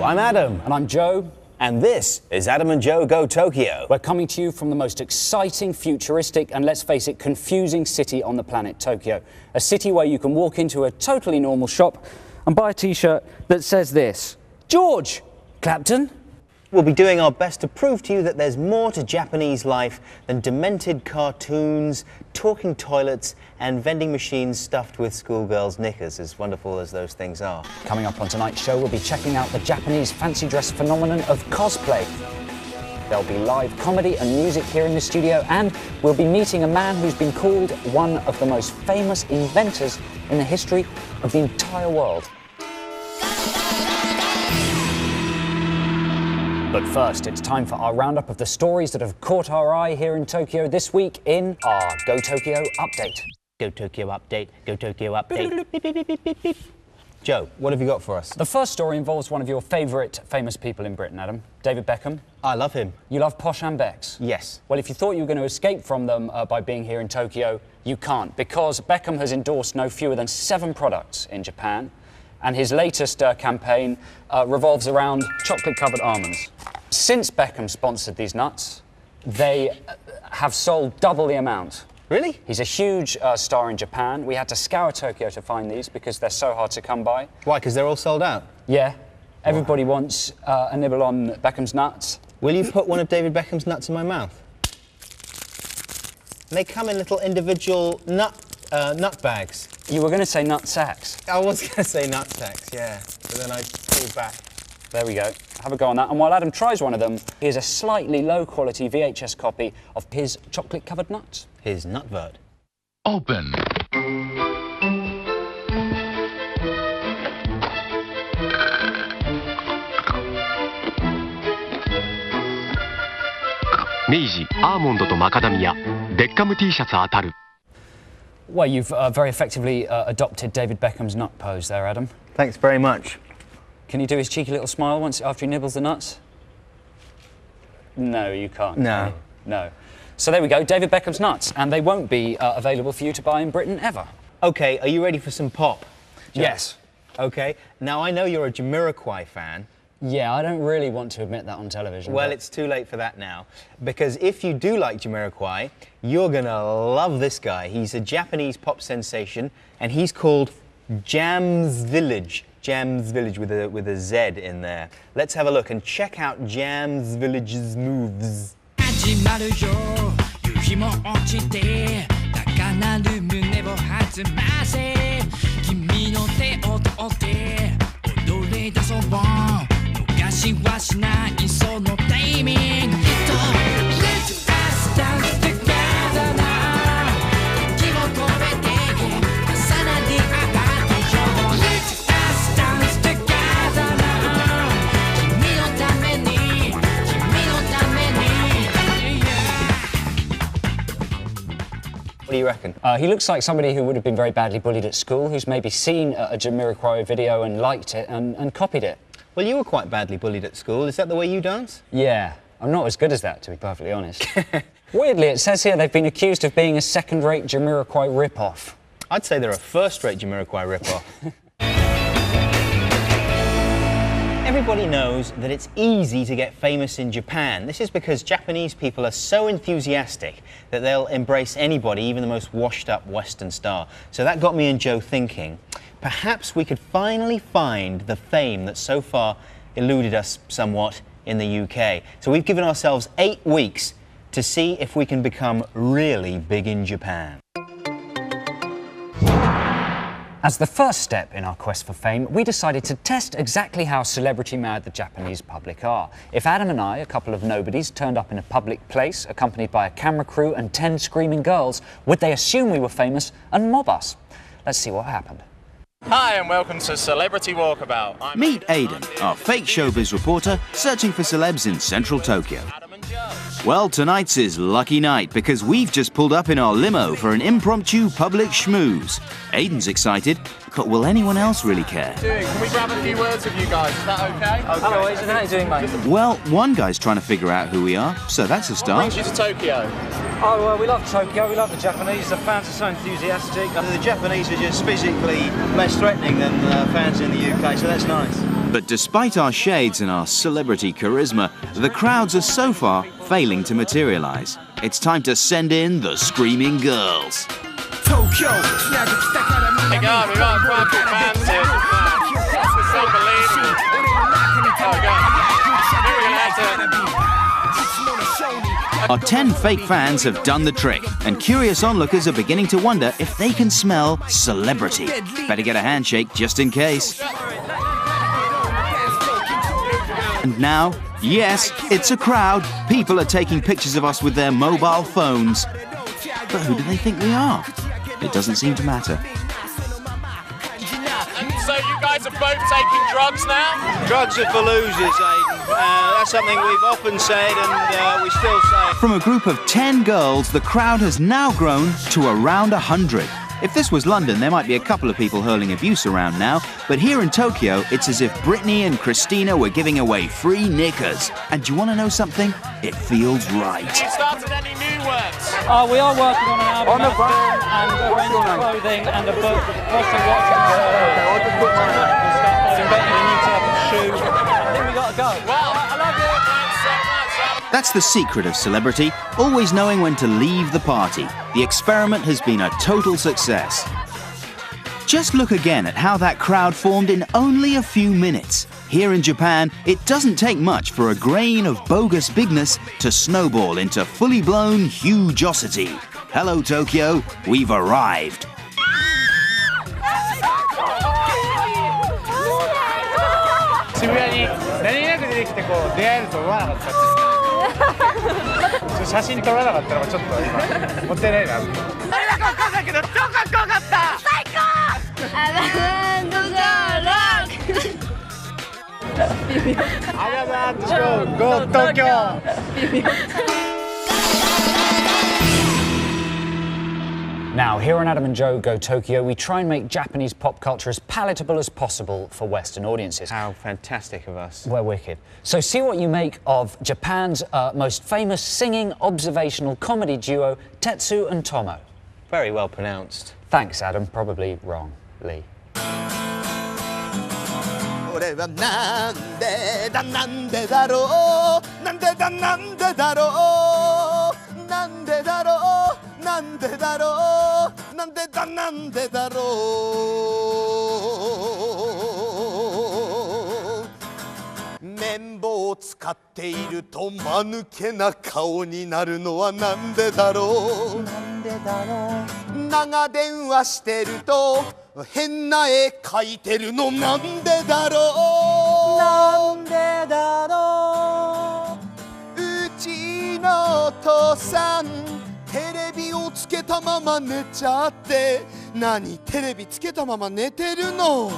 I'm Adam. And I'm Joe. And this is Adam and Joe Go Tokyo. We're coming to you from the most exciting, futuristic, and let's face it, confusing city on the planet, Tokyo. A city where you can walk into a totally normal shop and buy a t-shirt that says this: George Clapton. We'll be doing our best to prove to you that there's more to Japanese life than demented cartoons, talking toilets, and vending machines stuffed with schoolgirls' knickers, as wonderful as those things are. Coming up on tonight's show, we'll be checking out the Japanese fancy dress phenomenon of cosplay. There'll be live comedy and music here in the studio, and we'll be meeting a man who's been called one of the most famous inventors in the history of the entire world. But first, it's time for our roundup of the stories that have caught our eye here in Tokyo this week in our Go Tokyo Update. Go Tokyo Update, Go Tokyo Update. Beep, beep, beep, beep, beep, beep. Joe, what have you got for us? The first story involves one of your favourite famous people in Britain, Adam, David Beckham. I love him. You love posh and Becks? Yes. Well, if you thought you were going to escape from them by being here in Tokyo, you can't, because Beckham has endorsed no fewer than 7 products in Japan. And his latest campaign revolves around chocolate-covered almonds. Since Beckham sponsored these nuts, they have sold double the amount. Really? He's a huge star in Japan. We had to scour Tokyo to find these because they're so hard to come by. Why, because they're all sold out? Yeah. Everybody wants a nibble on Beckham's nuts. Will you put one of David Beckham's nuts in my mouth? And they come in little individual nut bags. You were going to say nut sacks. I was going to say nut sacks, yeah, but then I pulled back. There we go. Have a go on that. And while Adam tries one of them, here's a slightly low-quality VHS copy of his chocolate-covered nuts. His nutvert. Open. Meiji アーモンドとマカダミアベッカム T シャツ当たる Well, you've very effectively adopted David Beckham's nut pose there, Adam. Thanks very much. Can you do his cheeky little smile once after he nibbles the nuts? No, you can't. No. No. So there we go, David Beckham's nuts, and they won't be available for you to buy in Britain ever. Okay, are you ready for some pop? Joe? Yes. Okay, now I know you're a Jamiroquai fan. Yeah, I don't really want to admit that on television. Well, but... it's too late for that now, because if you do like Jamiroquai, you're gonna love this guy. He's a Japanese pop sensation, and he's called Jam's Village. Jam's Village with a Z in there. Let's have a look and check out Jam's Village's moves. What do you reckon? He looks like somebody who would have been very badly bullied at school, who's maybe seen a Jamiroquai video and liked it and copied it. Well, you were quite badly bullied at school. Is that the way you dance? Yeah, I'm not as good as that, to be perfectly honest. Weirdly, it says here they've been accused of being a second-rate Jamiroquai rip-off. I'd say they're a first-rate Jamiroquai rip-off. Everybody knows that it's easy to get famous in Japan. This is because Japanese people are so enthusiastic that they'll embrace anybody, even the most washed-up Western star. So that got me and Joe thinking, perhaps we could finally find the fame that so far eluded us somewhat in the UK. So we've given ourselves 8 weeks to see if we can become really big in Japan. As the first step in our quest for fame, we decided to test exactly how celebrity-mad the Japanese public are. If Adam and I, a couple of nobodies, turned up in a public place, accompanied by a camera crew and 10 screaming girls, would they assume we were famous and mob us? Let's see what happened. Hi and welcome to Celebrity Walkabout. Meet Aidan, our fake showbiz reporter searching for celebs in central Tokyo. Adam and Joe. Well, tonight's his lucky night because we've just pulled up in our limo for an impromptu public schmooze. Aidan's excited, but will anyone else really care? Can we grab a few words with you guys? Is that okay? Hello, Aidan. How are you doing, mate? Well, one guy's trying to figure out who we are, so that's a What start. brings you to Tokyo? Oh, we love Tokyo. We love the Japanese. The fans are so enthusiastic. The Japanese are just physically less threatening than fans in the UK, so that's nice. But despite our shades and our celebrity charisma, the crowds are so far failing to materialize. It's time to send in the screaming girls. Hey God, we got quite a few fans here. It's unbelievable. Oh God. I think we're gonna have to... Our 10 fake fans have done the trick, and curious onlookers are beginning to wonder if they can smell celebrity. Better get a handshake just in case. And now, yes, it's a crowd. People are taking pictures of us with their mobile phones. But who do they think we are? It doesn't seem to matter. So you guys are both taking drugs now? Drugs are for losers, Aiden. That's something we've often said and we still say. From a group of 10 girls, the crowd has now grown to around 100. If this was London, there might be a couple of people hurling abuse around now, but here in Tokyo, it's as if Britney and Christina were giving away free knickers. And do you want to know something? It feels right. Have you started any new works? We are working on an album and a film and a range of clothing and a book. Also watching inventing a new type of shoe. I think we got to go. Well, I love you. That's the secret of celebrity, always knowing when to leave the party. The experiment has been a total success. Just look again at how that crowd formed in only a few minutes. Here in Japan, it doesn't take much for a grain of bogus bigness to snowball into fully blown hugosity. Hello, Tokyo, we've arrived. 渋谷に何気なく出てきてこう出会えると思わなかったですか写真撮らなかったのがちょっと今もったいないなあれだか分かんないけど超かっこよかった最高ありがとうございます東京 Now, here on Adam and Joe Go Tokyo, we try and make Japanese pop culture as palatable as possible for Western audiences. How fantastic of us. We're wicked. So see what you make of Japan's most famous singing observational comedy duo, Tetsu and Tomo. Very well pronounced. Thanks, Adam. Probably wrong, Lee. 俺はなんでだなんでだろうなんでだなんでだろうなんでだろうなんでだろうなんでだなんでだろう綿棒を使っていると間抜けな顔になるのはなんでだろうなんでだろう長電話してると変な絵描いてるのなんでだろうなんでだろううちのお父さんテレビをつけたまま寝ちゃって何テレビつけたまま寝てるの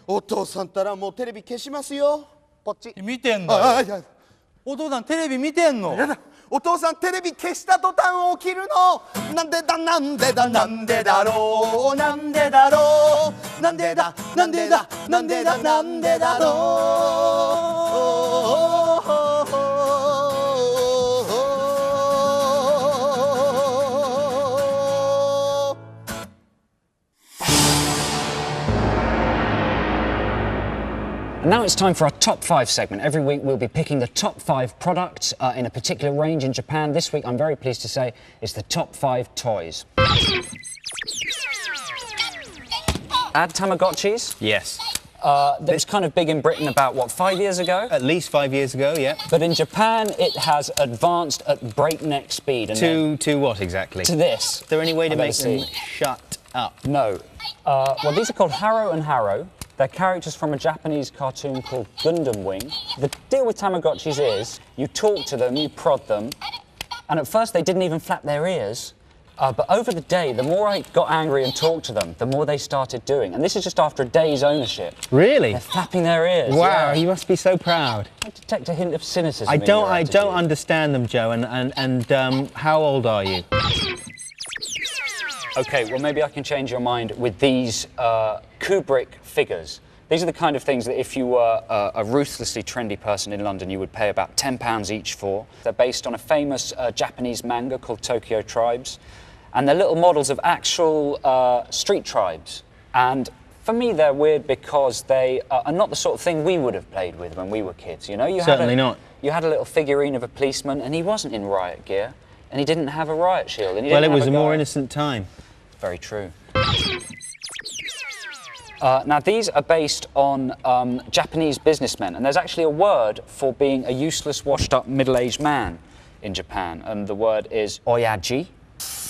お父さんったらもうテレビ消しますよこっち見てんだよお父さんテレビ見てんのやだお父さんテレビ消した途端起きるのなんでだなんでだなんでだろうなんでだろうなんでだなんでだなんでだなんでだろう And now it's time for our top 5 segment. Every week we'll be picking the top 5 products in a particular range in Japan. This week, I'm very pleased to say, it's the top 5 toys. Add Tamagotchis? Yes. That was kind of big in Britain about, what, 5 years ago? At least 5 years ago, yeah. But in Japan, it has advanced at breakneck speed. And To what exactly? to this. Is there any way to make them see. shut up? No. Well, these are called Haro and Haro. They're characters from a Japanese cartoon called Gundam Wing. The deal with Tamagotchis is you talk to them, you prod them, and at first they didn't even flap their ears. But over the day, the more I got angry and talked to them, the more they started doing. And this is just after a day's ownership. Really? They're flapping their ears. Wow, yeah. you must be so proud. I detect a hint of cynicism. I in your don't attitude. understand them, Joe. And how old are you? OK, well, maybe I can change your mind with these Kubrick figures. These are the kind of things that if you were a ruthlessly trendy person in London, you would pay about £10 each for. They're based on a famous Japanese manga called Tokyo Tribes. And they're little models of actual street tribes. And For me, they're weird because they are not the sort of thing we would have played with when we were kids, you know? Certainly not. You had a little figurine of a policeman, and he wasn't in riot gear, and he didn't have a riot shield. And Well, it was a more innocent time. Very true. Now, these are based on Japanese businessmen, and there's actually a word for being a useless, washed-up, middle-aged man in Japan, and the word is oyaji.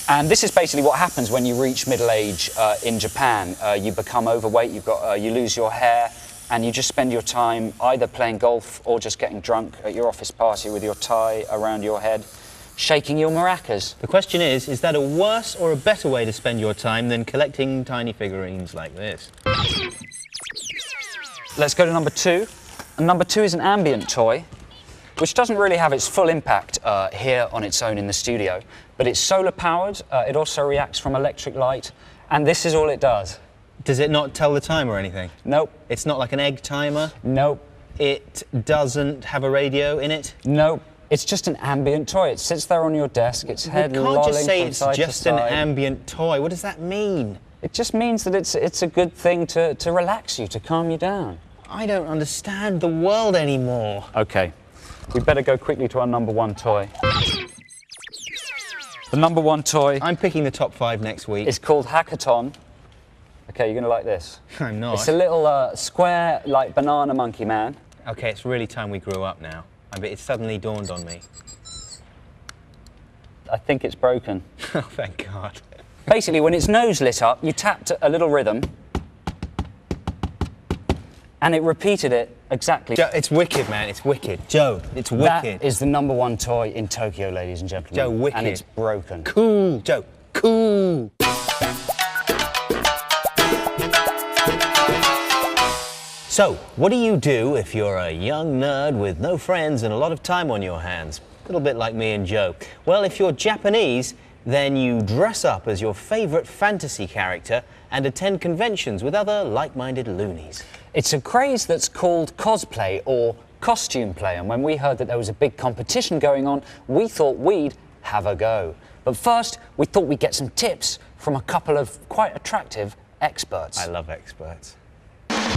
And this is basically what happens when you reach middle age in Japan. You become overweight, you lose your hair, and you just spend your time either playing golf or just getting drunk at your office party with your tie around your head, shaking your maracas. The question is that a worse or a better way to spend your time than collecting tiny figurines like this? Let's go to number 2. And number 2 is an ambient toy, which doesn't really have its full impact here on its own in the studio, but it's solar powered, it also reacts from electric light, and this is all it does. Does it not tell the time or anything? Nope. It's not like an egg timer? Nope. It doesn't have a radio in it? Nope. It's just an ambient toy. It sits there on your desk, its head lolling You can't just say from it's side just to an side. ambient toy. What does that mean? It just means that it's a good thing to relax you, to calm you down. I don't understand the world anymore. Okay, we better go quickly to our number 1 toy. The number 1 toy I'm picking the top 5 next week. is called Hackathon. Okay, you're gonna like this. I'm not. It's a little square, like, banana monkey man. Okay, it's really time we grew up now. It suddenly dawned on me. I think it's broken. Oh, thank God. Basically, when its nose lit up, you tapped a little rhythm, and it repeated it exactly. Joe, it's wicked, man. It's wicked. Joe, it's wicked. That is the number 1 toy in Tokyo, ladies and gentlemen. Joe, wicked. And it's broken. Cool, Joe. Cool. So, what do you do if you're a young nerd with no friends and a lot of time on your hands? A little bit like me and Joe. Well, if you're Japanese, then you dress up as your favourite fantasy character and attend conventions with other like-minded loonies. It's a craze that's called cosplay or costume play, and when we heard that there was a big competition going on, we thought we'd have a go. But first, we thought we'd get some tips from a couple of quite attractive experts. I love experts.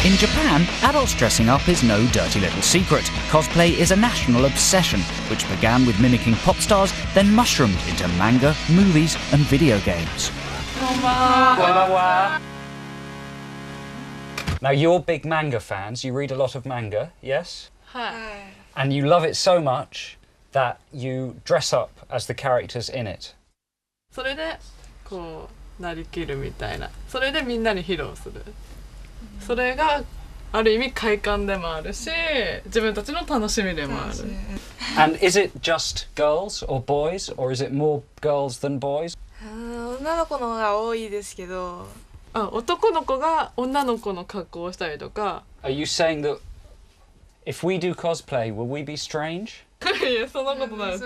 In Japan, adults dressing up is no dirty little secret. Cosplay is a national obsession, which began with mimicking pop stars, then mushroomed into manga, movies, and video games. Now, you're big manga fans. You read a lot of manga, yes? And you love it so much that you dress up as the characters in it. それでこうなりきるみたいな。それでみんなに披露する。それがある意味快感でもあるし、自分たちの楽しみでもある。And is it just girls or boys, or is it more girls than boys? 女の子の方が多いですけど。男の子が女の子の格好をしたりとか。Are you saying that if we do cosplay, will we be strange? いや、そんなことないです。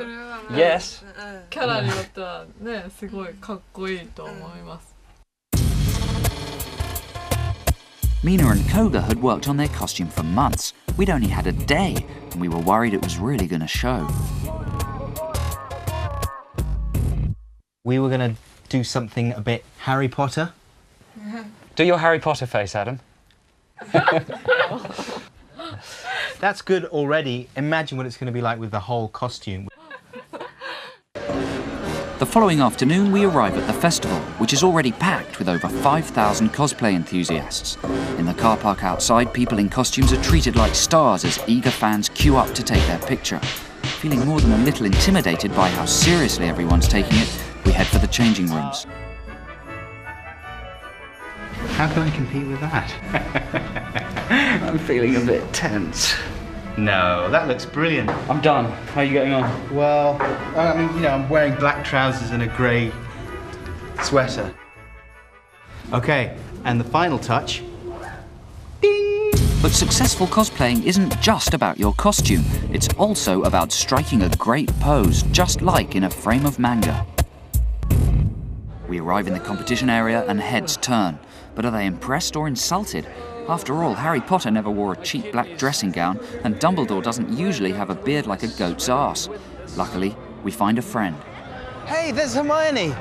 Yes. キャラによってはね、すごいかっこいいと思います。Mina and Koga had worked on their costume for months. We'd only had a day, and we were worried it was really going to show. We were going to do something a bit Harry Potter. Do your Harry Potter face, Adam. That's good already. Imagine what it's going to be like with the whole costume. The following afternoon, we arrive at the festival, which is already packed with over 5,000 cosplay enthusiasts. In the car park outside, people in costumes are treated like stars as eager fans queue up to take their picture. Feeling more than a little intimidated by how seriously everyone's taking it, we head for the changing rooms. How can I compete with that? I'm feeling a bit tense. No, that looks brilliant. I'm done. How are you getting on? Well, I mean, you know, I'm wearing black trousers and a grey sweater. Okay, and the final touch. Ding! But successful cosplaying isn't just about your costume. It's also about striking a great pose, just like in a frame of manga. We arrive in the competition area and heads turn. But are they impressed or insulted? After all, Harry Potter never wore a cheap black dressing gown, and Dumbledore doesn't usually have a beard like a goat's arse. Luckily, we find a friend. Hey, there's Hermione.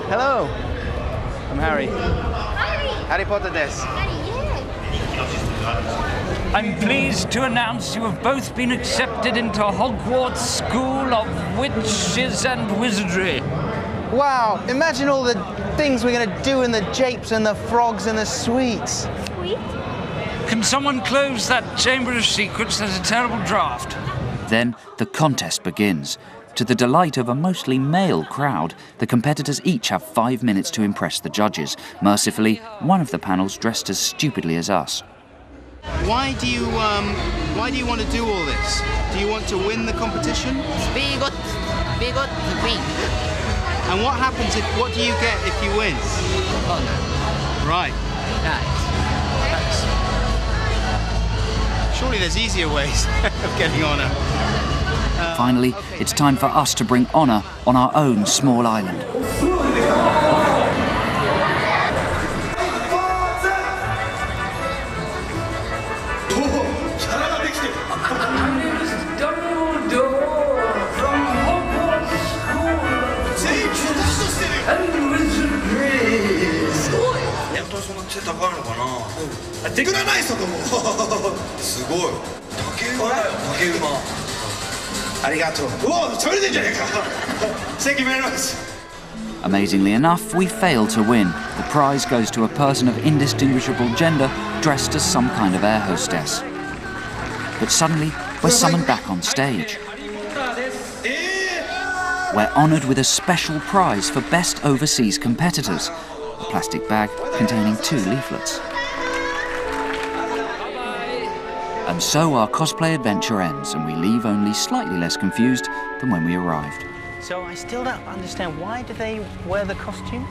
Hello. I'm Harry. Harry Potter des. I'm pleased to announce you have both been accepted into Hogwarts School of Witches and Wizardry. Wow, imagine all the things we're going to do in the japes and the frogs and the sweets. Sweet? Can someone close that Chamber of Secrets? There's a terrible draft. Then the contest begins. To the delight of a mostly male crowd, the competitors each have 5 minutes to impress the judges. Mercifully, one of the panel's dressed as stupidly as us. Why do you want to do all this? Do you want to win the competition? We got to win. And what happens what do you get if you win? Honor. Right. Surely there's easier ways of getting honour. Finally, it's time for us to bring honour on our own small island. Amazingly enough, we fail to win. The prize goes to a person of indistinguishable gender dressed as some kind of air hostess. But suddenly, we're summoned back on stage. We're honoured with a special prize for best overseas competitors, a plastic bag containing 2 leaflets. And so our cosplay adventure ends, and we leave only slightly less confused than when we arrived. So I still don't understand, why do they wear the costumes?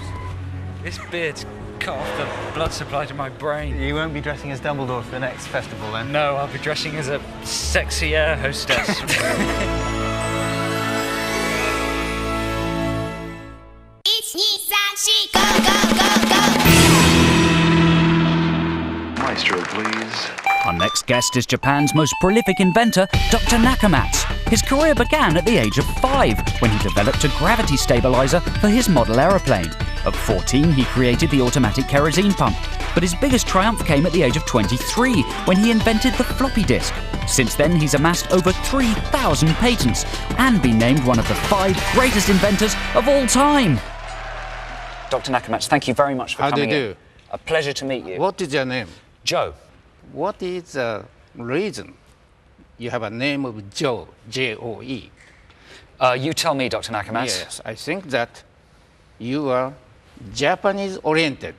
This beard's cut off the blood supply to my brain. You won't be dressing as Dumbledore for the next festival then? No, I'll be dressing as a sexy air hostess. Maestro, please. Our next guest is Japan's most prolific inventor, Dr. Nakamatsu. His career began at the age of 5 when he developed a gravity stabilizer for his model aeroplane. At 14, he created the automatic kerosene pump. But his biggest triumph came at the age of 23 when he invented the floppy disk. Since then, he's amassed over 3,000 patents and been named one of the 5 greatest inventors of all time. Dr. Nakamatsu, thank you very much for coming in. How do you do? A pleasure to meet you. What is your name? Joe. What is the reason you have a name of Joe, J-O-E? You tell me, Dr. Nakamatsu. Yes, I think that you are Japanese-oriented,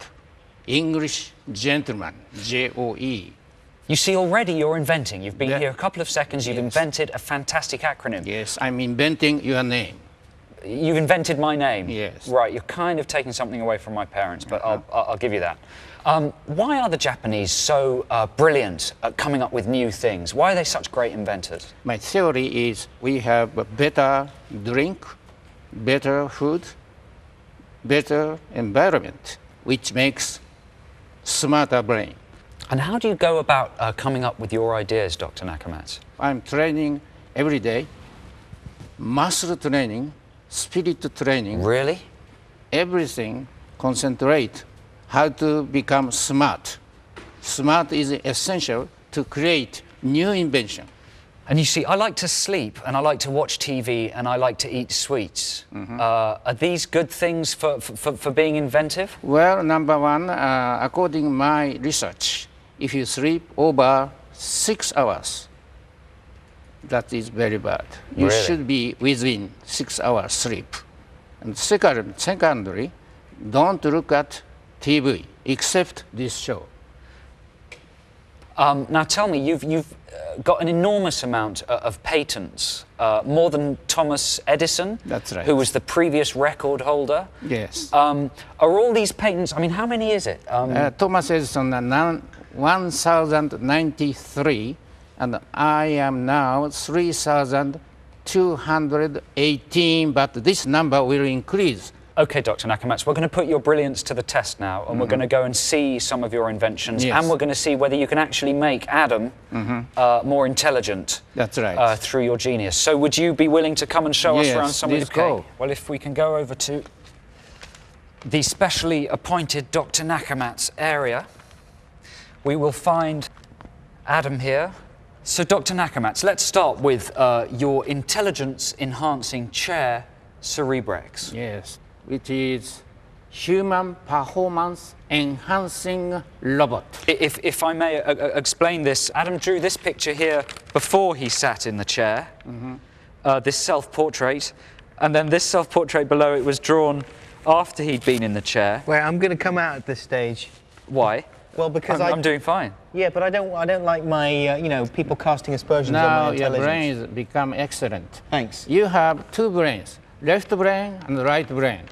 English gentleman, J-O-E. You see, already you're inventing. You've been here a couple of seconds. You've invented a fantastic acronym. Yes, I'm inventing your name. You've invented my name? Yes. Right, you're kind of taking something away from my parents, but I'll give you that. Why are the Japanese so brilliant at coming up with new things? Why are they such great inventors? My theory is we have a better drink, better food, better environment, which makes smarter brain. And how do you go about coming up with your ideas, Dr. Nakamatsu? I'm training every day, muscle training, spirit training. Really? Everything concentrate how to become smart. Smart is essential to create new invention. And you see, I like to sleep, and I like to watch TV, and I like to eat sweets. Are these good things for being inventive? Well, number one, according to my research, if you sleep over 6 hours, that is very bad. You should be within 6 hours sleep. And secondly, don't look at TV except this show. Now tell me, you've got an enormous amount of patents, more than Thomas Edison, That's right. who was the previous record holder. Yes. Are all these patents, I mean, how many is it? Thomas Edison, 1093, and I am now 3,218, but this number will increase. Okay, Dr. Nakamatsu, we're going to put your brilliance to the test now, and we're going to go and see some of your inventions, and we're going to see whether you can actually make Adam more intelligent. That's right. Through your genius. So would you be willing to come and show us around some of the go. Well, if we can go over to the specially appointed Dr. Nakamatsu area, we will find Adam here. So, Dr. Nakamatsu, let's start with your intelligence-enhancing chair, Cerebrex. Yes, which is human performance enhancing robot. If I may explain this, Adam drew this picture here before he sat in the chair, this self-portrait, and then this self-portrait below it was drawn after he'd been in the chair. Wait, I'm going to come out at this stage. Why? Well, because I'm doing fine. Yeah, but I don't like my, you know, people casting aspersions on my Now your intelligence. brains become excellent. Thanks. You have two brains, left brain and right brain.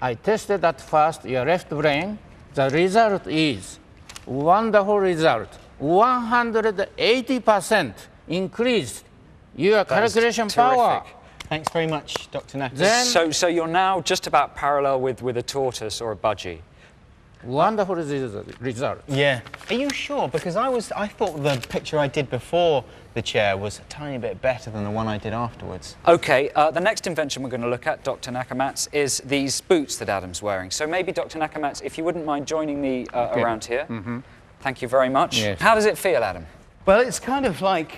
I tested at first your left brain. The result is wonderful result. 180% increased your calculation power. Thanks very much, Dr. Nakamatsu. So you're now just about parallel with a tortoise or a budgie. Wonderful result. Yeah. Are you sure? Because I thought the picture I did before the chair was a tiny bit better than the one I did afterwards. Okay, the next invention we're going to look at, Dr. Nakamatsu, is these boots that Adam's wearing. So maybe, Dr. Nakamatsu, if you wouldn't mind joining me around here. Thank you very much. Yes. How does it feel, Adam? Well, it's kind of like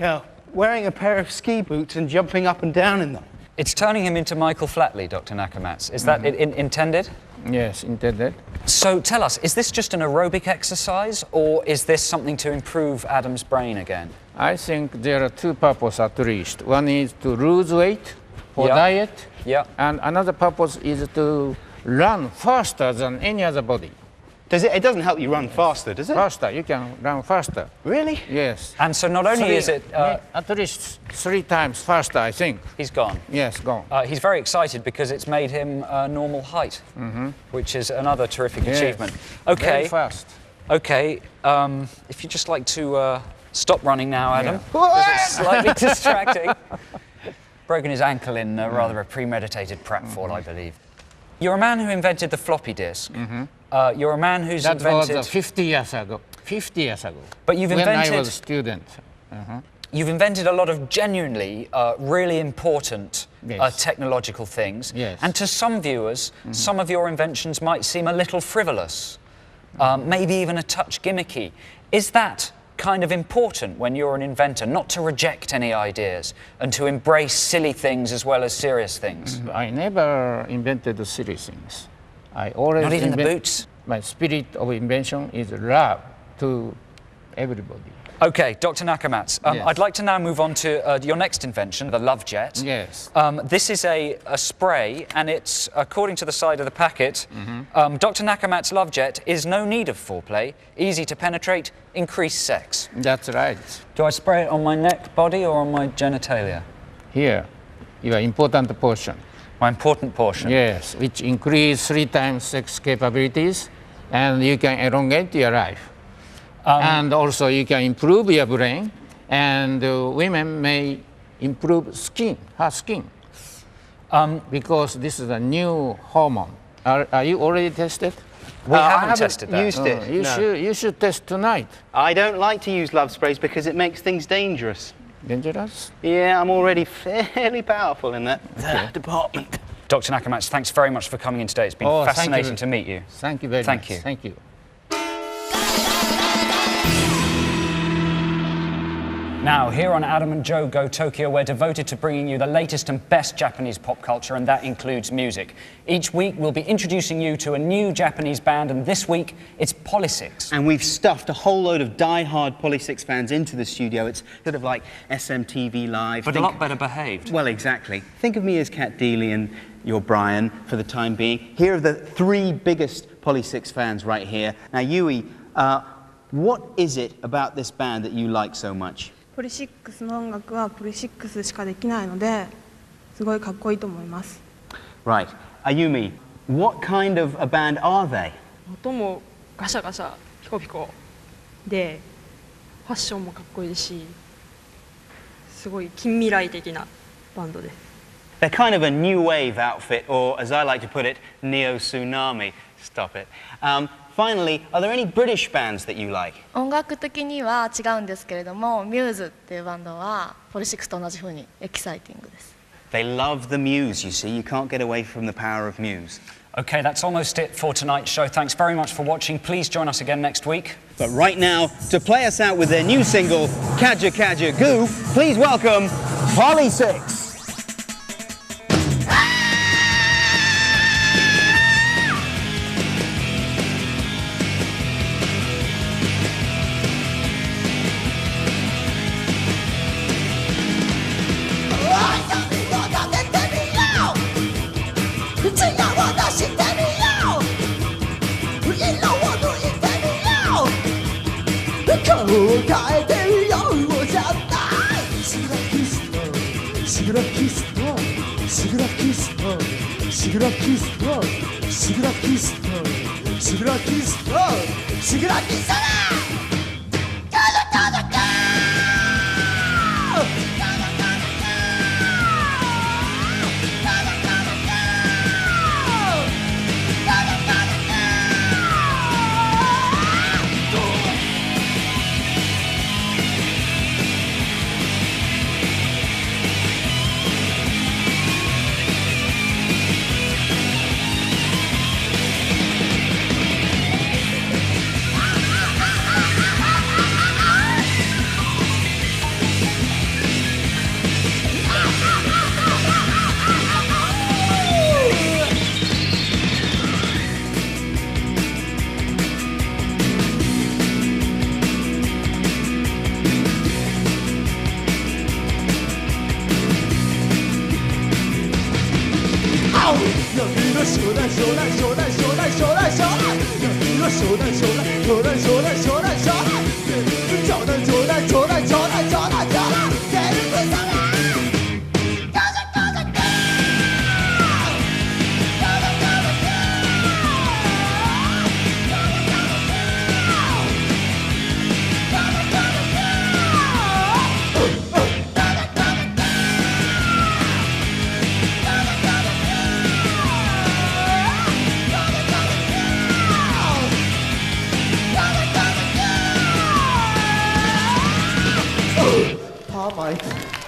wearing a pair of ski boots and jumping up and down in them. It's turning him into Michael Flatley, Dr. Nakamatsu. Is that intended? Yes, intended. So tell us, is this just an aerobic exercise, or is this something to improve Adam's brain again? I think there are two purposes at least. One is to lose weight for diet, and another purpose is to run faster than any other body. Does it? It doesn't help you run faster, does it? Faster, you can run faster. Really? Yes. And so not only is it... at least 3 times faster, I think. He's gone? Yes, gone. He's very excited because it's made him normal height, which is another terrific achievement. Okay. Very fast. Okay, if you'd just like to stop running now, Adam, because it's slightly distracting. Broken his ankle in rather a premeditated pratfall, I believe. You're a man who invented the floppy disk. You're a man who's invented... That was 50 years ago. 50 years ago. But you've when invented... I was a student. You've invented a lot of genuinely really important technological things. Yes. And to some viewers, some of your inventions might seem a little frivolous, maybe even a touch gimmicky. Is that kind of important when you're an inventor, not to reject any ideas and to embrace silly things as well as serious things? I never invented the silly things. I always Not even the boots? My spirit of invention is love to everybody. Okay, Dr. Nakamatsu, I'd like to now move on to your next invention, the Love Jet. Yes. This is a spray, and it's, according to the side of the packet, Dr. Nakamatsu's Love Jet is no need of foreplay, easy to penetrate, increase sex. That's right. Do I spray it on my neck, body, or on my genitalia? Here, your important portion. My important portion? Yes, which increase 3 times sex capabilities, and you can elongate your life. And also you can improve your brain, and women may improve her skin, because this is a new hormone. Are you already tested? We haven't tested that. Used it. You should test tonight. I don't like to use love sprays because it makes things dangerous. Dangerous? Yeah, I'm already fairly powerful in that department. Dr. Nakamatsu, thanks very much for coming in today. It's been fascinating to meet you. Thank you very much. Thank you. Thank you. Now, here on Adam and Joe Go Tokyo, we're devoted to bringing you the latest and best Japanese pop culture, and that includes music. Each week, we'll be introducing you to a new Japanese band, and this week, it's Polysix. And we've stuffed a whole load of die-hard Polysix fans into the studio. It's sort of like SMTV Live. But a lot better behaved. Well, exactly. Think of me as Kat Deely and you're Brian for the time being. Here are the 3 biggest Polysix fans right here. Now, Yui, what is it about this band that you like so much? ポリシックスの音楽はポリシックスしかできないのですごいかっこいいと思います。 Right. Ayumi, what kind of a band are they? 音もガシャガシャピコピコでファッションもかっこいいしすごい近未来的なバンドです。 They're kind of a new wave outfit, or as I like to put it, neo-tsunami. Stop it. Finally, are there any British bands that you like? 音楽的には違うんですけれども、ミューズっていうバンドはポリシックスと同じ風にエキサイティングです。 They love the Muse, you see. You can't get away from the power of Muse. OK, that's almost it for tonight's show. Thanks very much for watching. Please join us again next week. But right now, to play us out with their new single, Kaja Kaja Goo, please welcome Polly 6. Mike.